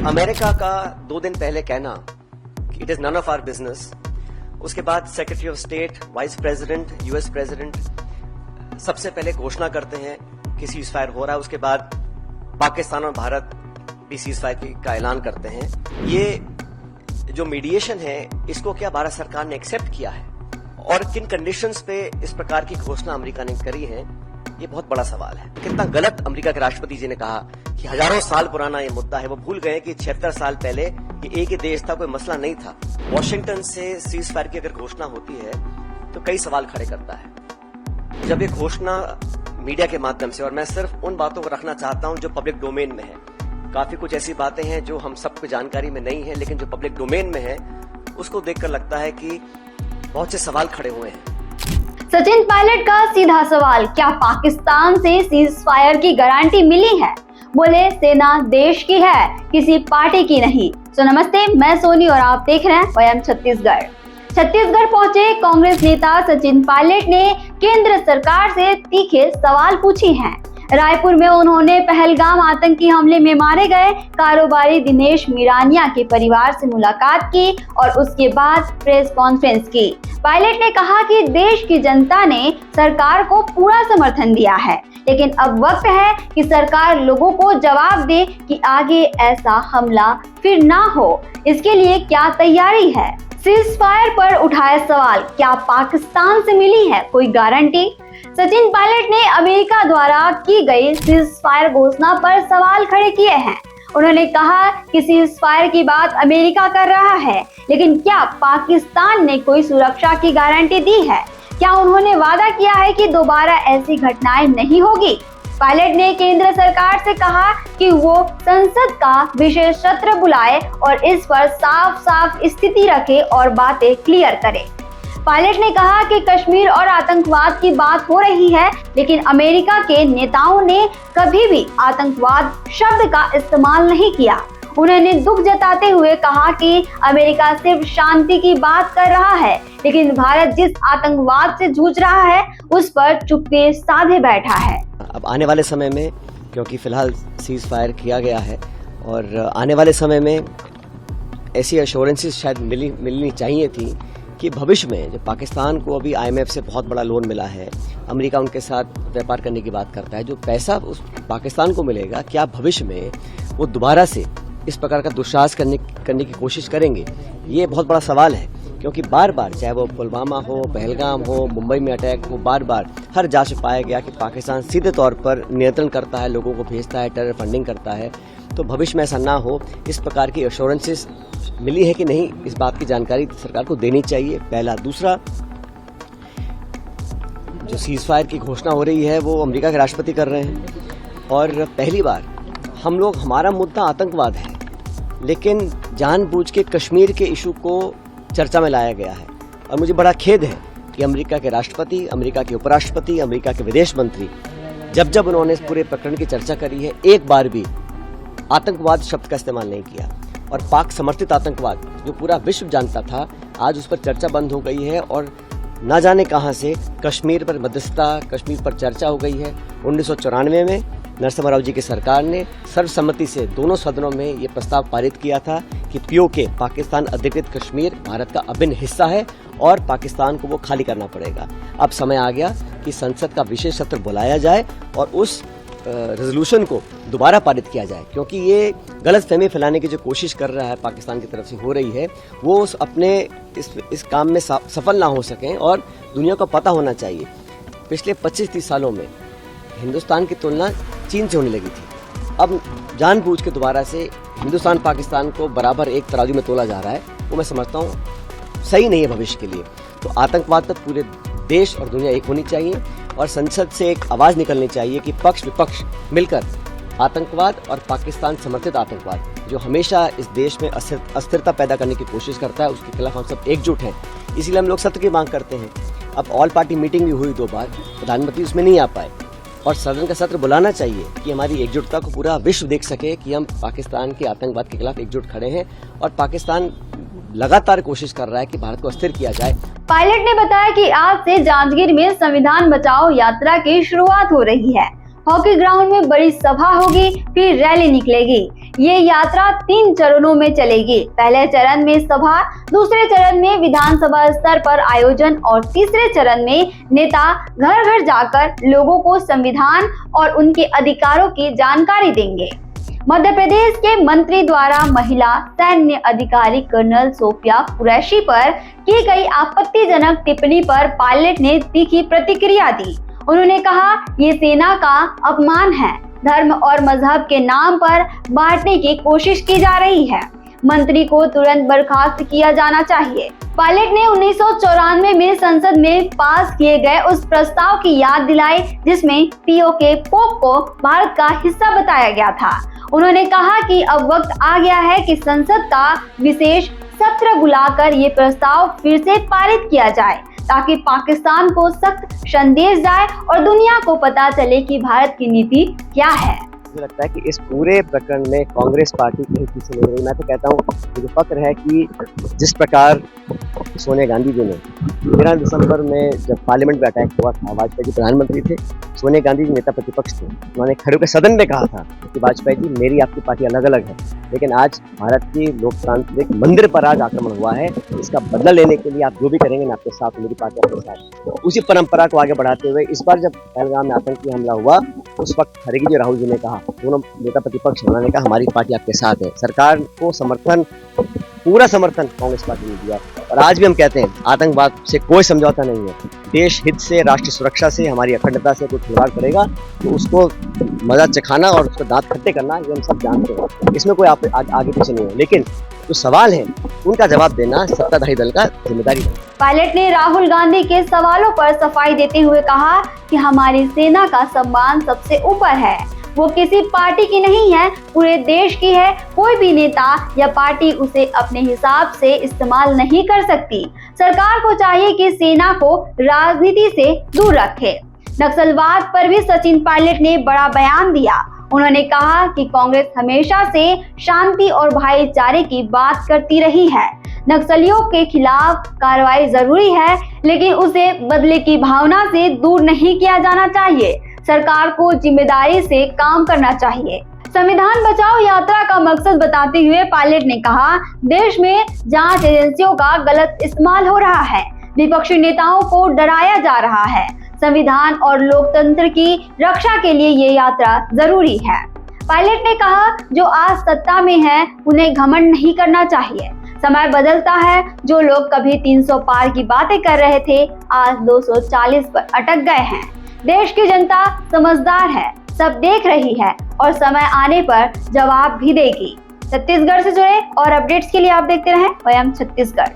America का 2 दिन पहले कहना कि it is none of our business, उसके बाद secretary of state, vice president, US president सबसे पहले घोषणा करते हैं कि सीज फायर हो रहा है, उसके बाद पाकिस्तान और भारत भी सीज फायर का ऐलान करते हैं। ये जो मीडिएशन है इसको क्या भारत सरकार ने एक्सेप्ट किया है और किन कंडीशंस पे इस प्रकार की घोषणा अमेरिका ने करी है, ये बहुत बड़ा सवाल है। कितना गलत अमेरिका के राष्ट्रपति जी ने कहा कि हजारों साल पुराना ये मुद्दा है। वो भूल गए कि 76 साल पहले ये एक ही देश था, कोई मसला नहीं था। वॉशिंगटन से सीज फायर की अगर घोषणा होती है तो कई सवाल खड़े करता है। जब ये घोषणा मीडिया के माध्यम से, और मैं सिर्फ उन बातों को रखना चाहता हूं जो पब्लिक डोमेन में है, काफी कुछ ऐसी बातें हैं जो हम सबको जानकारी में नहीं है, लेकिन जो पब्लिक डोमेन में है उसको देखकर लगता है कि बहुत से सवाल खड़े हुए हैं। सचिन पायलट का सीधा सवाल, क्या पाकिस्तान से सीज फायर की गारंटी मिली है? बोले सेना देश की है, किसी पार्टी की नहीं। तो नमस्ते, मैं सोनी और आप देख रहे हैं वयम छत्तीसगढ़। छत्तीसगढ़ पहुंचे कांग्रेस नेता सचिन पायलट ने केंद्र सरकार से तीखे सवाल पूछे हैं। रायपुर में उन्होंने पहलगाम आतंकी हमले में मारे गए कारोबारी दिनेश मीरानिया के परिवार से मुलाकात की और उसके बाद प्रेस कॉन्फ्रेंस की। पायलट ने कहा कि देश की जनता ने सरकार को पूरा समर्थन दिया है, लेकिन अब वक्त है कि सरकार लोगों को जवाब दे कि आगे ऐसा हमला फिर ना हो। इसके लिए क्या तैयारी है? सीज फायर पर उठाया सवाल, क्या पाकिस्तान से मिली है कोई गारंटी? सचिन पायलट ने अमेरिका द्वारा की गई सीज फायर घोषणा पर सवाल खड़े किए हैं। उन्होंने कहा कि सीज फायर की बात अमेरिका कर रहा है, लेकिन क्या पाकिस्तान ने कोई सुरक्षा की गारंटी दी है? क्या उन्होंने वादा किया है कि दोबारा ऐसी घटनाएं नहीं होगी? पायलट ने केंद्र सरकार से कहा कि वो संसद का विशेष सत्र बुलाए और इस पर साफ साफ स्थिति रखे और बातें क्लियर करे। पायलट ने कहा कि कश्मीर और आतंकवाद की बात हो रही है, लेकिन अमेरिका के नेताओं ने कभी भी आतंकवाद शब्द का इस्तेमाल नहीं किया। उन्होंने दुख जताते हुए कहा कि अमेरिका सिर्फ शांति की बात कर रहा है, लेकिन भारत जिस आतंकवाद से जूझ रहा है उस पर चुप्पी साधे बैठा है। अब आने वाले समय में, क्योंकि फिलहाल सीज फायर किया गया है और आने वाले समय में ऐसी एश्योरेंसेस शायद मिलनी चाहिए थी कि भविष्य में जब पाकिस्तान को अभी IMF से बहुत बड़ा लोन मिला है, अमेरिका उनके साथ व्यापार करने की बात करता है, जो पैसा उस पाकिस्तान को मिलेगा, क्या भविष्य में वो दोबारा से इस प्रकार का दुस्साहस करने की कोशिश करेंगे? ये बहुत बड़ा सवाल है, क्योंकि बार बार चाहे वो पुलवामा हो, पहलगाम हो, मुंबई में अटैक हो, बार बार हर जांच में पाया गया कि पाकिस्तान सीधे तौर पर नियंत्रण करता है, लोगों को भेजता है, टेरर फंडिंग करता है। तो भविष्य में ऐसा ना हो, इस प्रकार की एश्योरेंसेस मिली है कि नहीं, इस बात की जानकारी सरकार को देनी चाहिए। पहला। दूसरा, जो सीज फायर की घोषणा हो रही है वो अमेरिका के राष्ट्रपति कर रहे हैं और पहली बार हमारा मुद्दा आतंकवाद है, लेकिन जानबूझ के कश्मीर के इशू को चर्चा में लाया गया है। और मुझे बड़ा खेद है कि अमेरिका के राष्ट्रपति, अमेरिका के उपराष्ट्रपति, अमेरिका के विदेश मंत्री जब उन्होंने इस पूरे प्रकरण की चर्चा करी है, एक बार भी आतंकवाद शब्द का इस्तेमाल नहीं किया। और पाक समर्थित आतंकवाद जो पूरा विश्व जानता था, आज उस पर चर्चा बंद हो गई है और न जाने कहां से कश्मीर पर मध्यस्थता, कश्मीर पर चर्चा हो गई है। 1994 में नरसिम्हा राव जी की सरकार ने सर्वसम्मति से दोनों सदनों में ये प्रस्ताव पारित किया था कि POK, पाकिस्तान अधिकृत कश्मीर, भारत का अभिन्न हिस्सा है और पाकिस्तान को वो खाली करना पड़ेगा। अब समय आ गया कि संसद का विशेष सत्र बुलाया जाए और उस रेजोल्यूशन को दोबारा पारित किया जाए, क्योंकि ये गलतफहमी फैलाने की जो कोशिश कर रहा है पाकिस्तान की तरफ से हो रही है, वो अपने इस काम में सफल ना हो सकें। और दुनिया को पता होना चाहिए, पिछले 25-30 सालों में हिंदुस्तान की तुलना चीन से होने लगी थी। अब जानबूझ के दोबारा से हिंदुस्तान पाकिस्तान को बराबर एक तराजू में तोला जा रहा है, वो मैं समझता हूँ सही नहीं है भविष्य के लिए। तो आतंकवाद पर पूरे देश और दुनिया एक होनी चाहिए और संसद से एक आवाज निकलनी चाहिए कि पक्ष विपक्ष मिलकर आतंकवाद और पाकिस्तान समर्थित आतंकवाद जो हमेशा इस देश में अस्थिरता पैदा करने की कोशिश करता है, उसके खिलाफ हम सब एकजुट हैं। इसीलिए हम लोग सत्र की मांग करते हैं। अब ऑल पार्टी मीटिंग भी हुई 2 बार, प्रधानमंत्री उसमें नहीं आ पाए और सदन का सत्र बुलाना चाहिए कि हमारी एकजुटता को पूरा विश्व देख सके कि हम पाकिस्तान के आतंकवाद के खिलाफ एकजुट खड़े हैं और पाकिस्तान लगातार कोशिश कर रहा है कि भारत को अस्थिर किया जाए। पायलट ने बताया कि आज से जांजगीर में संविधान बचाओ यात्रा की शुरुआत हो रही है। हॉकी ग्राउंड में बड़ी सभा होगी, फिर रैली निकलेगी। ये यात्रा 3 चरणों में चलेगी। पहले चरण में सभा, दूसरे चरण में विधानसभा स्तर पर आयोजन और तीसरे चरण में नेता घर घर जाकर लोगों को संविधान और उनके अधिकारों की जानकारी देंगे। मध्य प्रदेश के मंत्री द्वारा महिला सैन्य अधिकारी कर्नल सोफिया कुरैशी पर की गई आपत्तिजनक टिप्पणी पर पायलट ने तीखी प्रतिक्रिया दी। उन्होंने कहा, ये सेना का अपमान है। धर्म और मजहब के नाम पर बांटने की कोशिश की जा रही है। मंत्री को तुरंत बर्खास्त किया जाना चाहिए। पायलट ने 1994 में संसद में पास किए गए उस प्रस्ताव की याद दिलाई जिसमें पीओके पोप को भारत का हिस्सा बताया गया था। उन्होंने कहा कि अब वक्त आ गया है कि संसद का विशेष सत्र बुलाकर ये प्रस्ताव फिर से पारित किया जाए ताकि पाकिस्तान को सख्त संदेश जाए और दुनिया को पता चले कि भारत की नीति क्या है। मुझे लगता है कि इस पूरे प्रकरण में कांग्रेस पार्टी कहीं पीछे नहीं रही। मैं तो कहता हूँ, मुझे फक्र है कि जिस प्रकार सोनिया गांधी जी ने 13 दिसंबर में जब पार्लियामेंट में अटैक हुआ था, वाजपेयी जी प्रधानमंत्री थे, सोनिया गांधी जी नेता प्रतिपक्ष थे, उन्होंने खड़े होकर सदन में कहा था कि वाजपेयी जी मेरी आपकी पार्टी अलग अलग है, लेकिन आज भारत की लोकतांत्रिक मंदिर पर आज आक्रमण हुआ है, इसका बदला लेने के लिए आप जो भी करेंगे मैं आपके साथ, मेरी पार्टी आपके साथ। उसी परंपरा को आगे बढ़ाते हुए इस बार जब पहलगाम में आतंकी हमला हुआ, उस वक्त खड़गे जी राहुल जी ने कहा, दोनों नेता प्रतिपक्ष, उन्होंने कहा हमारी पार्टी आपके साथ है। सरकार को समर्थन, पूरा समर्थन कांग्रेस पार्टी ने दिया। और आज भी हम कहते हैं आतंकवाद से कोई समझौता नहीं है। देश हित से, राष्ट्र सुरक्षा से, हमारी अखंडता से कोई खिलवाड़ करेगा तो उसको मजा चखाना और उसको दांत खट्टे करना, ये हम सब जानते हैं। इसमें कोई आगे पीछे नहीं है, लेकिन जो सवाल है उनका जवाब देना सत्ताधारी दल का जिम्मेदारी है। पायलट ने राहुल गांधी के सवालों पर सफाई देते हुए कहा कि हमारी सेना का सम्मान सबसे ऊपर है, वो किसी पार्टी की नहीं है, पूरे देश की है। कोई भी नेता या पार्टी उसे अपने हिसाब से इस्तेमाल नहीं कर सकती। सरकार को चाहिए कि सेना को राजनीति से दूर रखे। नक्सलवाद पर भी सचिन पायलट ने बड़ा बयान दिया। उन्होंने कहा कि कांग्रेस हमेशा से शांति और भाईचारे की बात करती रही है। नक्सलियों के खिलाफ कार्रवाई जरूरी है, लेकिन उसे बदले की भावना से दूर नहीं किया जाना चाहिए। सरकार को जिम्मेदारी से काम करना चाहिए। संविधान बचाओ यात्रा का मकसद बताते हुए पायलट ने कहा, देश में जांच एजेंसियों का गलत इस्तेमाल हो रहा है, विपक्षी नेताओं को डराया जा रहा है। संविधान और लोकतंत्र की रक्षा के लिए ये यात्रा जरूरी है। पायलट ने कहा, जो आज सत्ता में है उन्हें घमंड नहीं करना चाहिए। समय बदलता है। जो लोग कभी 300 पार की बातें कर रहे थे, आज 240 पर अटक गए हैं। देश की जनता समझदार है, सब देख रही है और समय आने पर जवाब भी देगी। छत्तीसगढ़ से जुड़े और अपडेट्स के लिए आप देखते रहें वयम छत्तीसगढ़।